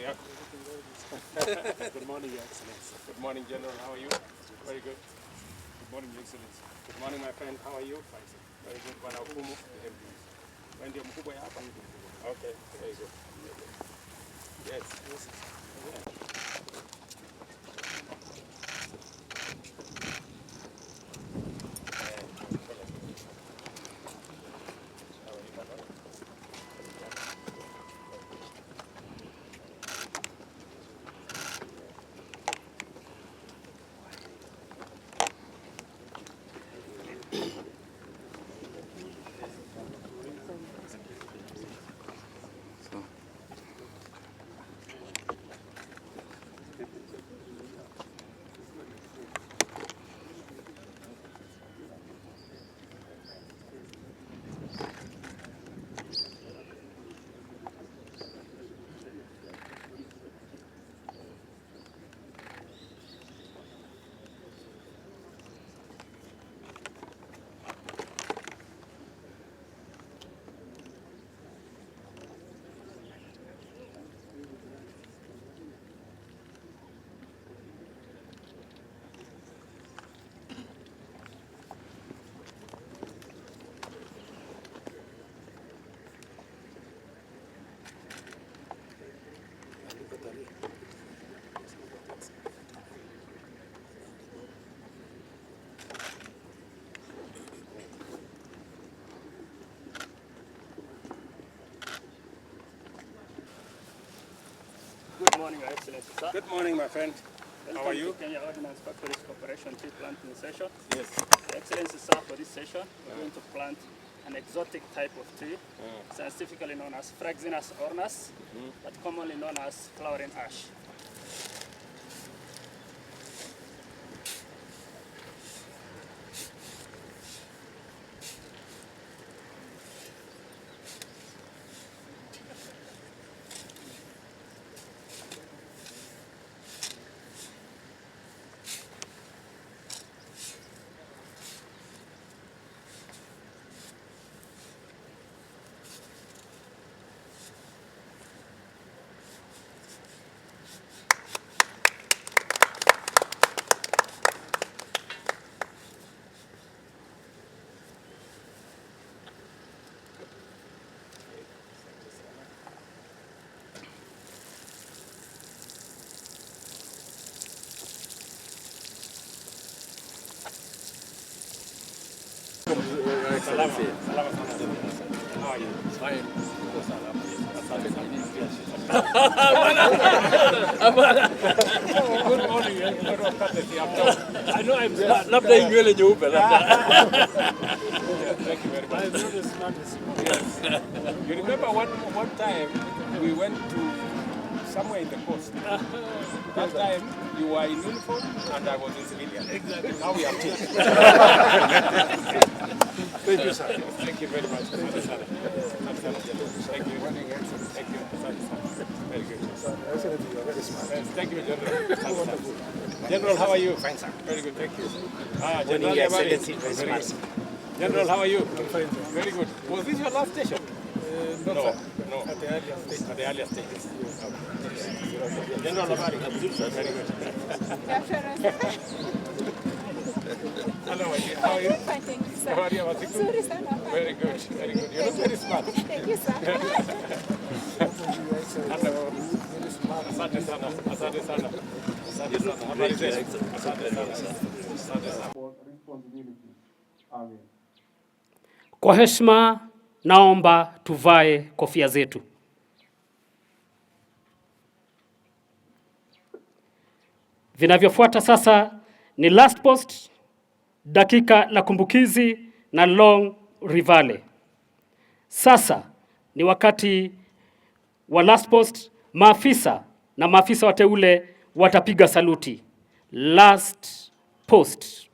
habari yako? Good morning, Your Excellency. Good morning, General. How are you? Very good. Good morning, Your Excellency. Good morning, my friend. How are you? Very good. Bwana hukumu. Wewe ndio mkubwa hapa? Okay, very good. Yes. Good morning, Your Excellency, sir. Good morning, my friend. How are you? Welcome to Kenya Ordnance Factories Corporation tree planting session. Yes. Your Excellency, sir, for this session, we're going to plant an exotic type of tree, scientifically known as Fraxinus ornus, but commonly known as flowering ash. Salama sana. How are you? Fine. Good morning. I know I'm labda hii nywele nyeupe labda. Thank you very much. Yes. You remember one time we went to somewhere in the coast. That time you were in uniform and I was in civilian. Exactly. Now we are changed. Thank you, sir. Thank you very much. Thank you. Thank you. Very good. Excellency, you are very smart. Thank you, General. General, how are you? Fine, sir. Very good. Thank you. General, General, Excellency, very smart. General, how are you? I'm fine. Very good. Was this your last station? No, No. sir. No. At the earlier stage. At the earlier stages. General Labari, very good. Hello, my dear. How are you? Fine, thank you, sir. How are you, Masiku? Sorry, sir, not fine. Very good, very good. You look very smart. Thank you, sir. Hello. Asante sana, asante sana. Asante sana. Habari zenu? Asante sana. Asante sana. Kwa heshima naomba tuvae kofia zetu. Vinavyofuata sasa ni last post, dakika la kumbukizi na long rivale. Sasa ni wakati wa last post, maafisa na maafisa wateule watapiga saluti. Last post.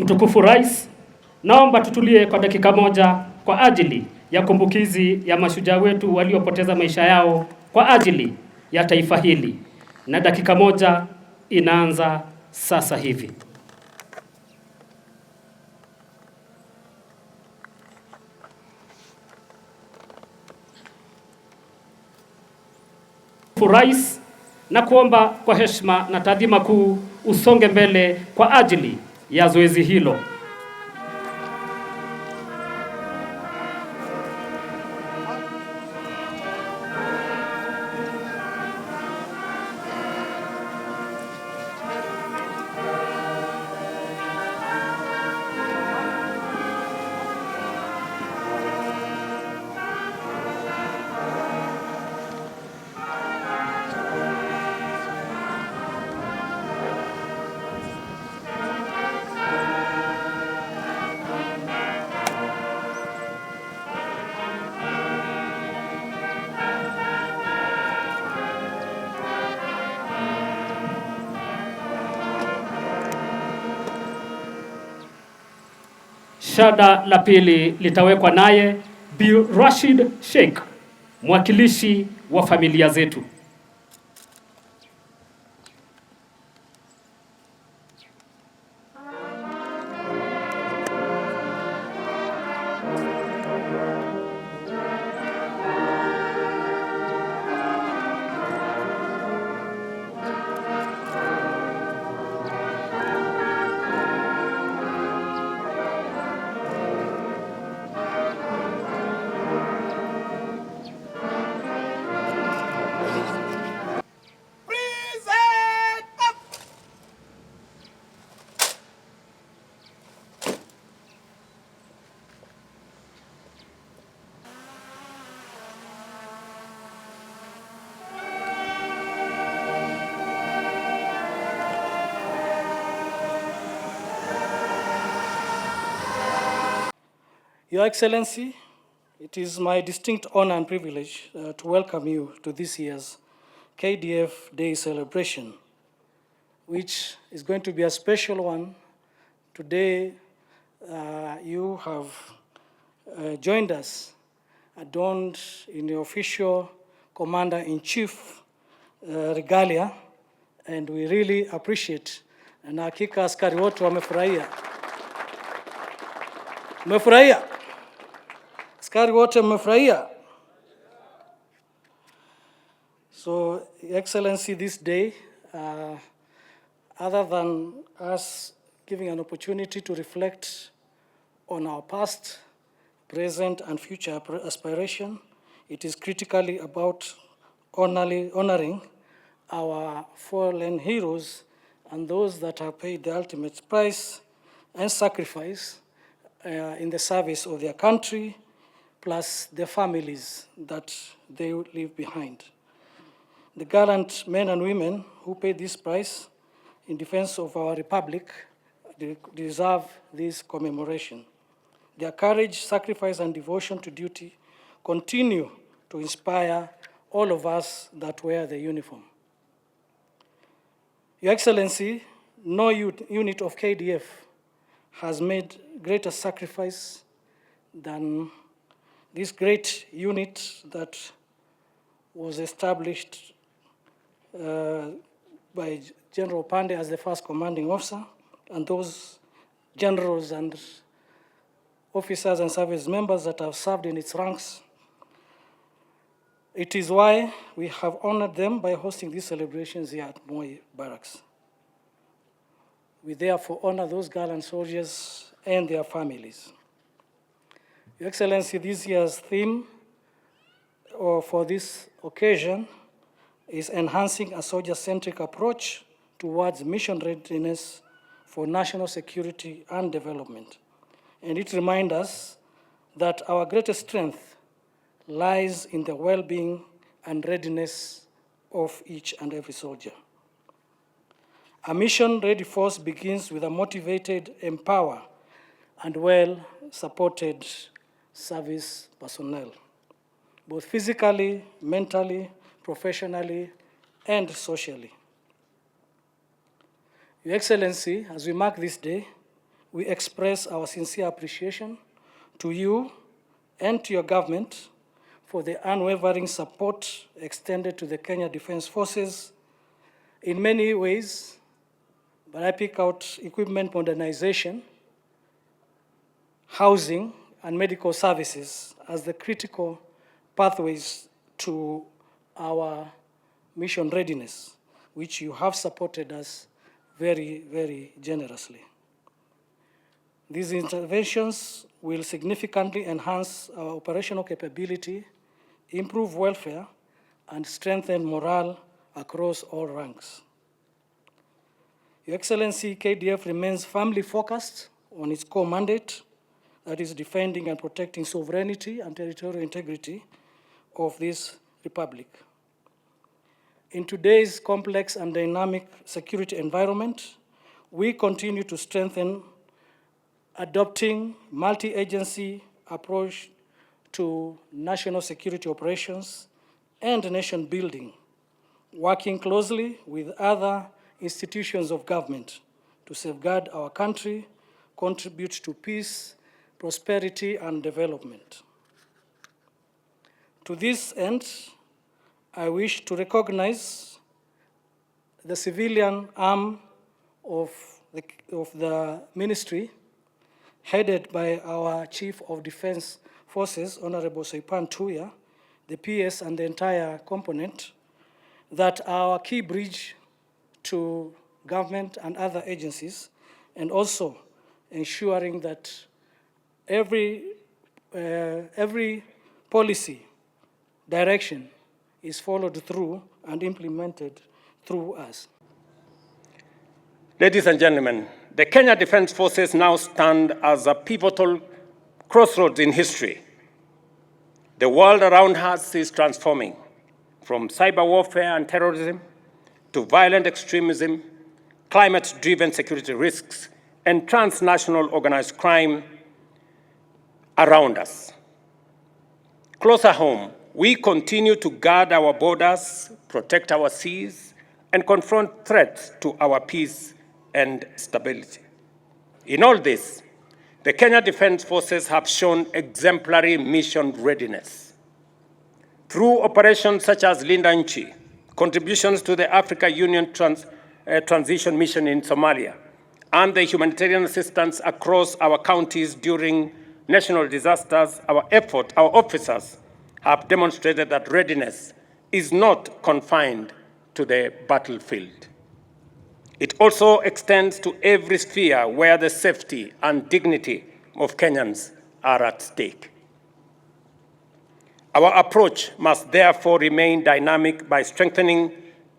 Mtukufu Rais, naomba tutulie kwa dakika moja kwa ajili ya kumbukizi ya mashujaa wetu waliopoteza maisha yao kwa ajili ya taifa hili. Na dakika moja inaanza sasa hivi. Rais, na kuomba kwa heshima na taadhima kuu usonge mbele kwa ajili ya zoezi hilo. Shada la pili litawekwa naye Bi Rashid Sheikh, mwakilishi wa familia zetu. Your Excellency, it is my distinct honor and privilege to welcome you to this year's KDF Day celebration, which is going to be a special one. Today, you have joined us, adorned in your official Commander-in-Chief regalia, and we really appreciate. Na hakika askari wote wamefurahia. Mmefurahia? Askari wote mmefurahia? So, Your Excellency, this day, other than us giving an opportunity to reflect on our past, present, and future aspiration, it is critically about honoring our fallen heroes and those that have paid the ultimate price and sacrifice in the service of their country, plus the families that they leave behind. The gallant men and women who paid this price in defense of our republic deserve this commemoration. Their courage, sacrifice, and devotion to duty continue to inspire all of us that wear the uniform. Your Excellency, no unit of KDF has made greater sacrifice than this great unit that was established by General Pandey as the first commanding officer, and those generals and officers and service members that have served in its ranks. It is why we have honored them by hosting these celebrations here at Moi Barracks. We therefore honor those gallant soldiers and their families. Your Excellency, this year's theme for this occasion is enhancing a soldier-centric approach towards mission readiness for national security and development. And it reminds us that our greatest strength lies in the well-being and readiness of each and every soldier. A mission-ready force begins with a motivated, empowered, and well-supported service personnel, both physically, mentally, professionally, and socially. Your Excellency, as we mark this day, we express our sincere appreciation to you and to your government for the unwavering support extended to the Kenya Defence Forces in many ways, but I pick out equipment modernization, housing, and medical services as the critical pathways to our mission readiness, which you have supported us very, very generously. These interventions will significantly enhance our operational capability, improve welfare, and strengthen morale across all ranks. Your Excellency, KDF remains firmly focused on its core mandate, that is defending and protecting sovereignty and territorial integrity of this republic. In today's complex and dynamic security environment, we continue to strengthen adopting multi-agency approach to national security operations and nation building, working closely with other institutions of government to safeguard our country, contribute to peace, prosperity, and development. To this end, I wish to recognize the civilian arm of the ministry, headed by our Chief of Defense Forces, Honorable Saipan Tuya, the PS, and the entire component, that are our key bridge to government and other agencies, and also ensuring that every policy direction is followed through and implemented through us. Ladies and gentlemen, the Kenya Defence Forces now stand as a pivotal crossroads in history. The world around us is transforming, from cyber warfare and terrorism to violent extremism, climate-driven security risks, and transnational organized crime around us. Closer home, we continue to guard our borders, protect our seas, and confront threats to our peace and stability. In all this, the Kenya Defence Forces have shown exemplary mission readiness. Through operations such as Linda Nchi, contributions to the Africa Union Transition Mission in Somalia, and the humanitarian assistance across our counties during national disasters, our officers have demonstrated that readiness is not confined to the battlefield. It also extends to every sphere where the safety and dignity of Kenyans are at stake. Our approach must therefore remain dynamic by strengthening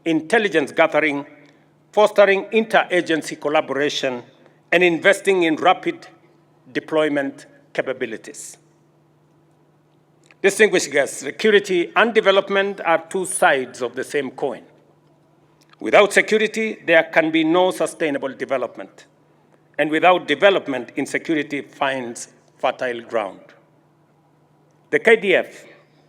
intelligence gathering, fostering interagency collaboration, and investing in rapid deployment capabilities. Distinguished guests, security and development are two sides of the same coin. Without security, there can be no sustainable development. And without development, insecurity finds fertile ground. The KDF,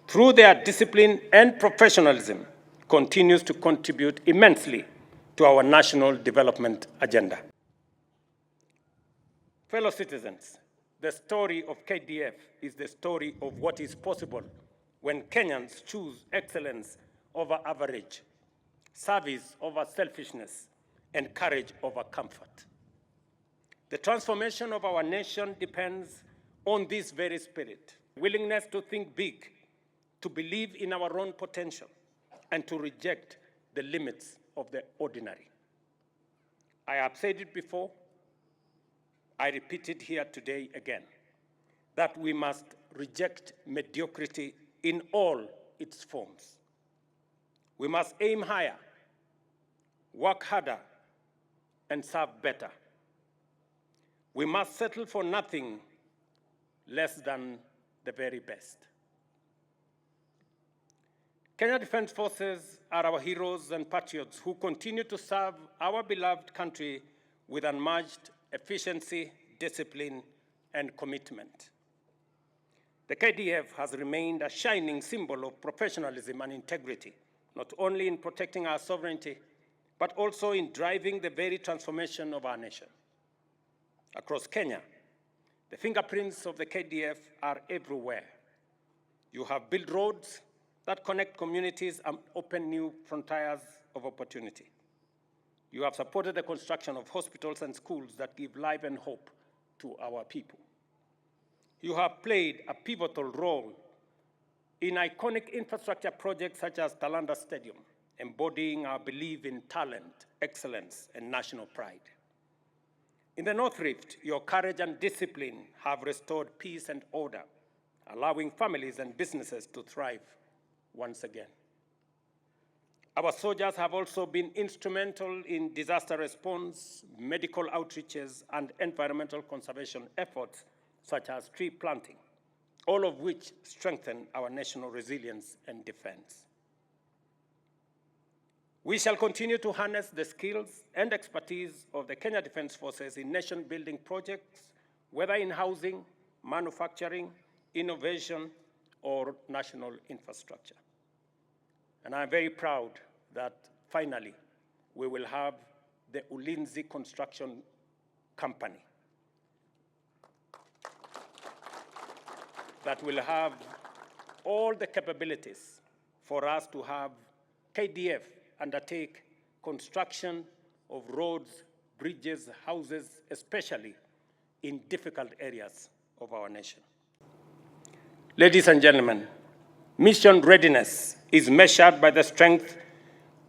through their discipline and professionalism, continues to contribute immensely to our national development agenda. Fellow citizens, the story of KDF is the story of what is possible when Kenyans choose excellence over average, service over selfishness, and courage over comfort. The transformation of our nation depends on this very spirit, willingness to think big, to believe in our own potential, and to reject the limits of the ordinary. I have said it before, I repeat it here today again, that we must reject mediocrity in all its forms. We must aim higher, work harder, and serve better. We must settle for nothing less than the very best. Kenya Defence Forces are our heroes and patriots who continue to serve our beloved country with unmatched efficiency, discipline, and commitment. The KDF has remained a shining symbol of professionalism and integrity, not only in protecting our sovereignty, but also in driving the very transformation of our nation. Across Kenya, the fingerprints of the KDF are everywhere. You have built roads that connect communities and open new frontiers of opportunity. You have supported the construction of hospitals and schools that give life and hope to our people. You have played a pivotal role in iconic infrastructure projects such as Talanda Stadium, embodying our belief in talent, excellence, and national pride. In the North Rift, your courage and discipline have restored peace and order, allowing families and businesses to thrive once again. Our soldiers have also been instrumental in disaster response, medical outreaches, and environmental conservation efforts, such as tree planting, all of which strengthen our national resilience and defense. We shall continue to harness the skills and expertise of the Kenya Defense Forces in nation-building projects, whether in housing, manufacturing, innovation, or national infrastructure. And I'm very proud that finally we will have the Ulinzi Construction Company that will have all the capabilities for us to have KDF undertake construction of roads, bridges, houses, especially in difficult areas of our nation. Ladies and gentlemen, mission readiness is measured by the strength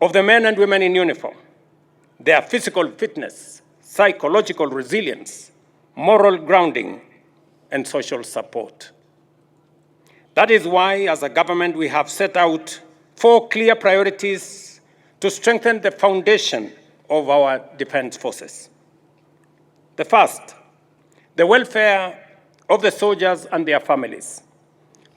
of the men and women in uniform, their physical fitness, psychological resilience, moral grounding, and social support. That is why, as a government, we have set out 4 clear priorities to strengthen the foundation of our defense forces. The first, the welfare of the soldiers and their families.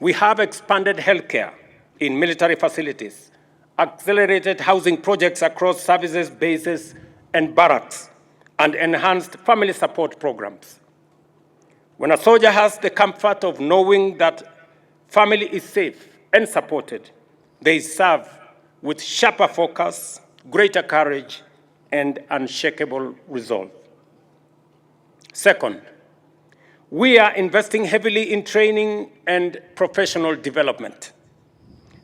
We have expanded healthcare in military facilities, accelerated housing projects across services, bases, and barracks, and enhanced family support programs. When a soldier has the comfort of knowing that family is safe and supported, they serve with sharper focus, greater courage, and unshakable resolve. Second, we are investing heavily in training and professional development.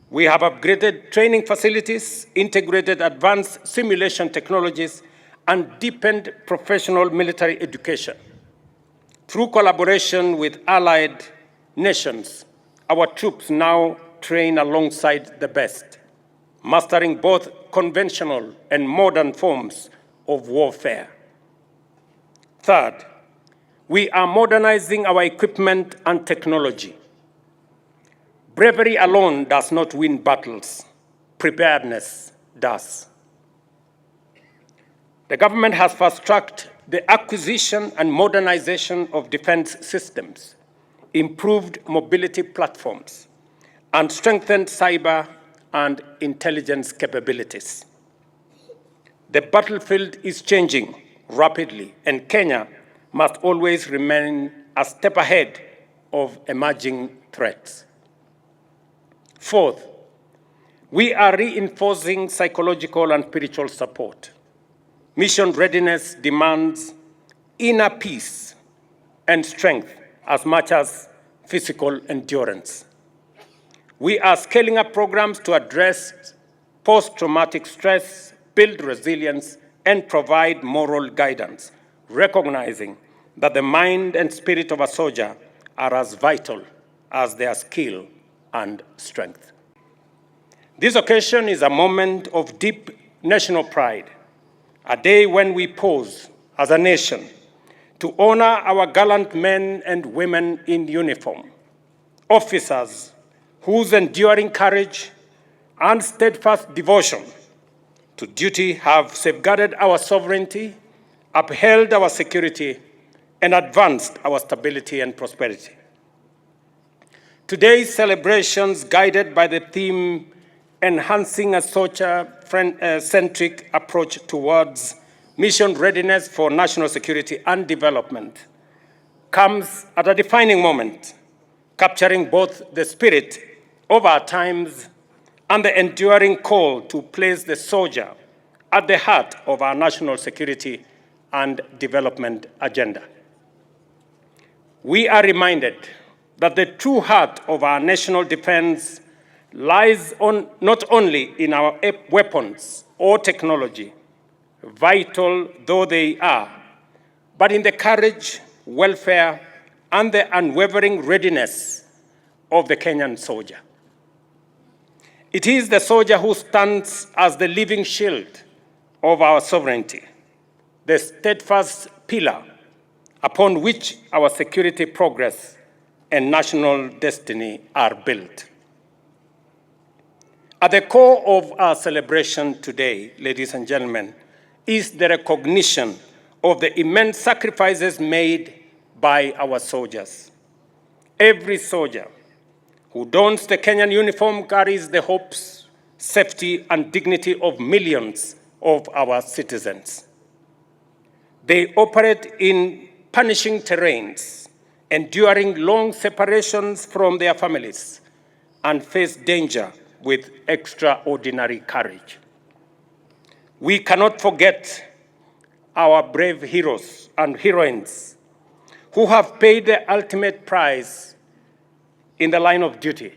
We have upgraded training facilities, integrated advanced simulation technologies, and deepened professional military education. Through collaboration with allied nations, our troops now train alongside the best, mastering both conventional and modern forms of warfare. Third, we are modernizing our equipment and technology. Bravery alone does not win battles. Preparedness does. The government has fast-tracked the acquisition and modernization of defense systems, improved mobility platforms, and strengthened cyber and intelligence capabilities. The battlefield is changing rapidly, and Kenya must always remain a step ahead of emerging threats. Fourth, we are reinforcing psychological and spiritual support. Mission readiness demands inner peace and strength as much as physical endurance. We are scaling up programs to address post-traumatic stress, build resilience, and provide moral guidance, recognizing that the mind and spirit of a soldier are as vital as their skill and strength. This occasion is a moment of deep national pride, a day when we pause as a nation to honor our gallant men and women in uniform, officers whose enduring courage and steadfast devotion to duty have safeguarded our sovereignty, upheld our security, and advanced our stability and prosperity. Today's celebrations, guided by the theme Enhancing a Soldier-Centric Approach Towards Mission Readiness for National Security and Development, comes at a defining moment, capturing both the spirit of our times and the enduring call to place the soldier at the heart of our national security and development agenda. we are reminded that the true heart of our national defense lies not only in our weapons or technology, vital though they are, but in the courage, welfare, and the unwavering readiness of the Kenyan soldier. It is the soldier who stands as the living shield of our sovereignty, the steadfast pillar upon which our security progress and national destiny are built. At the core of our celebration today, ladies and gentlemen, is the recognition of the immense sacrifices made by our soldiers. Every soldier who dons the Kenyan uniform carries the hopes, safety, and dignity of millions of our citizens. They operate in punishing terrains, enduring long separations from their families, and face danger with extraordinary courage. We cannot forget our brave heroes and heroines who have paid the ultimate price in the line of duty,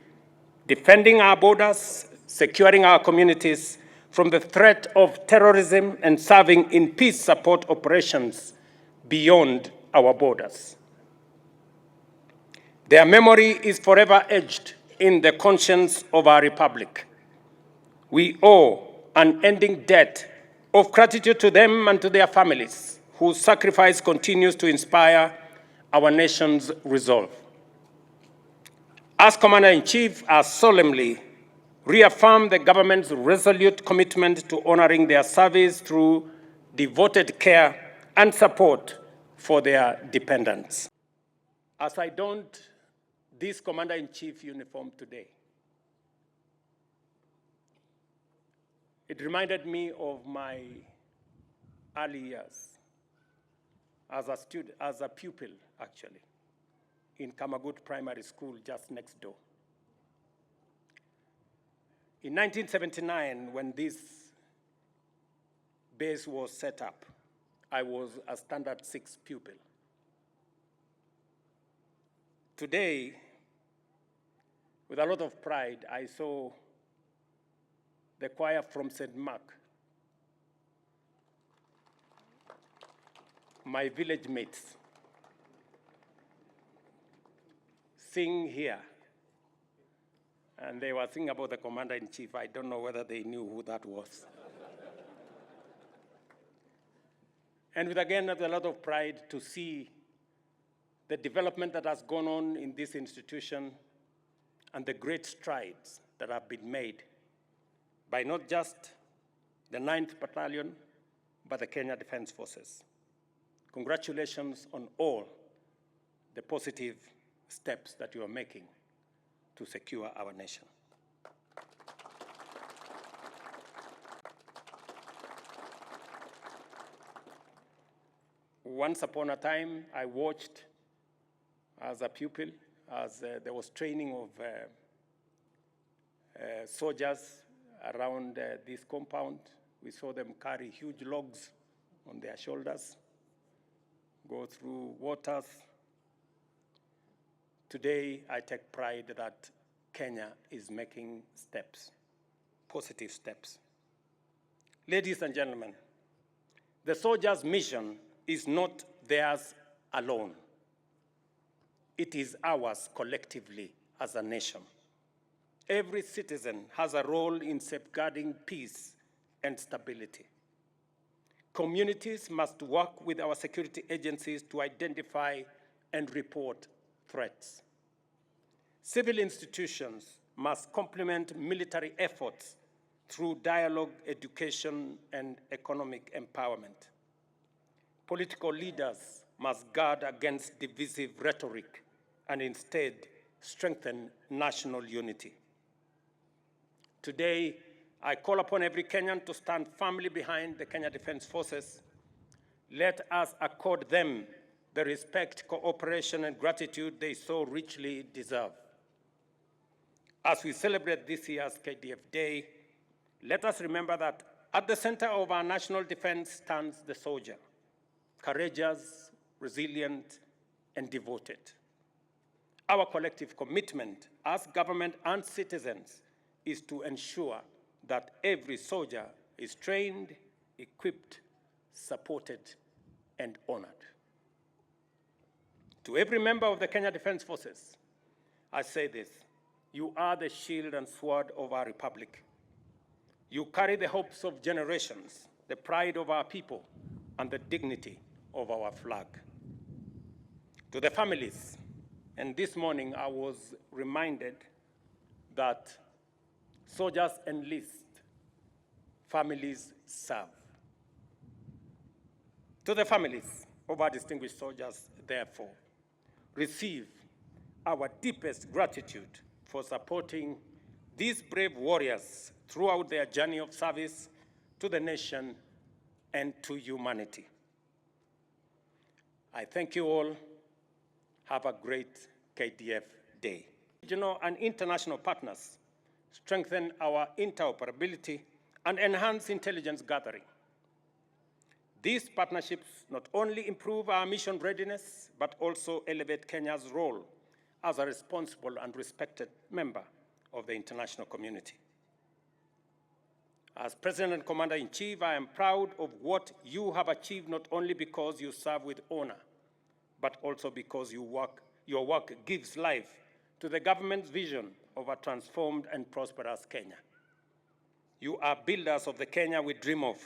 defending our borders, securing our communities from the threat of terrorism, and serving in peace support operations beyond our borders. Their memory is forever etched in the conscience of our republic. We owe an unending debt of gratitude to them and to their families, whose sacrifice continues to inspire our nation's resolve. As Commander-in-Chief, I solemnly reaffirm the government's resolute commitment to honoring their service through devoted care and support for their dependents. As I donned this Commander-in-Chief uniform today, it reminded me of my early years as a student, as a pupil, actually, in Kamagut Primary School just next door. In 1979, when this base was set up, I was a standard 6 pupil. Today, with a lot of pride, I saw the choir from St. Mark, my village mates, sing here. And they were singing about the Commander-in-Chief. I don't know whether they knew who that was. And with, again, a lot of pride to see the development that has gone on in this institution and the great strides that have been made by not just the 9th Battalion, but the Kenya Defense Forces. Congratulations on all the positive steps that you are making to secure our nation. Once upon a time, I watched as a pupil, as there was training of soldiers around this compound. We saw them carry huge logs on their shoulders, go through waters. Today, I take pride that Kenya is making steps, positive steps. Ladies and gentlemen, the soldiers' mission is not theirs alone. It is ours collectively as a nation. Every citizen has a role in safeguarding peace and stability. Communities must work with our security agencies to identify and report threats. Civil institutions must complement military efforts through dialogue, education, and economic empowerment. Political leaders must guard against divisive rhetoric and instead strengthen national unity. Today, I call upon every Kenyan to stand firmly behind the Kenya Defense Forces. Let us accord them the respect, cooperation, and gratitude they so richly deserve. As we celebrate this year's KDF Day, let us remember that at the center of our national defense stands the soldier, courageous, resilient, and devoted. Our collective commitment as government and citizens is to ensure that every soldier is trained, equipped, supported, and honored. To every member of the Kenya Defence Forces, I say this: you are the shield and sword of our republic. You carry the hopes of generations, the pride of our people, and the dignity of our flag. To the families, and this morning I was reminded that soldiers enlist, families serve. To the families of our distinguished soldiers, therefore, receive our deepest gratitude for supporting these brave warriors throughout their journey of service to the nation and to humanity. I thank you all. Have a great KDF Day. Regional and international partners strengthen our interoperability and enhance intelligence gathering. These partnerships not only improve our mission readiness, but also elevate Kenya's role as a responsible and respected member of the international community. As President and Commander-in-Chief, I am proud of what you have achieved, not only because you serve with honor, but also because your work gives life to the government's vision of a transformed and prosperous Kenya. You are builders of the Kenya we dream of,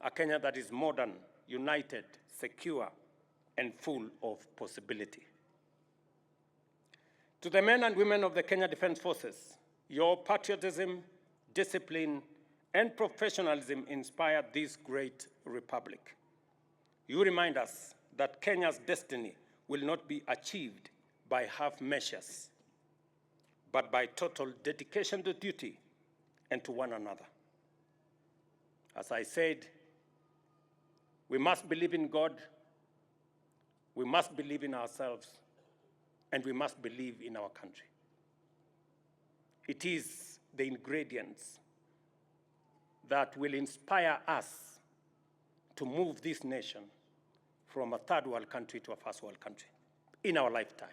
a Kenya that is modern, united, secure, and full of possibility. To the men and women of the Kenya Defence Forces, your patriotism, discipline, and professionalism inspired this great republic. You remind us that Kenya's destiny will not be achieved by half measures, but by total dedication to duty and to one another. As I said, we must believe in God, we must believe in ourselves, and we must believe in our country. It is the ingredients that will inspire us to move this nation from a third world country to a first world country in our lifetime.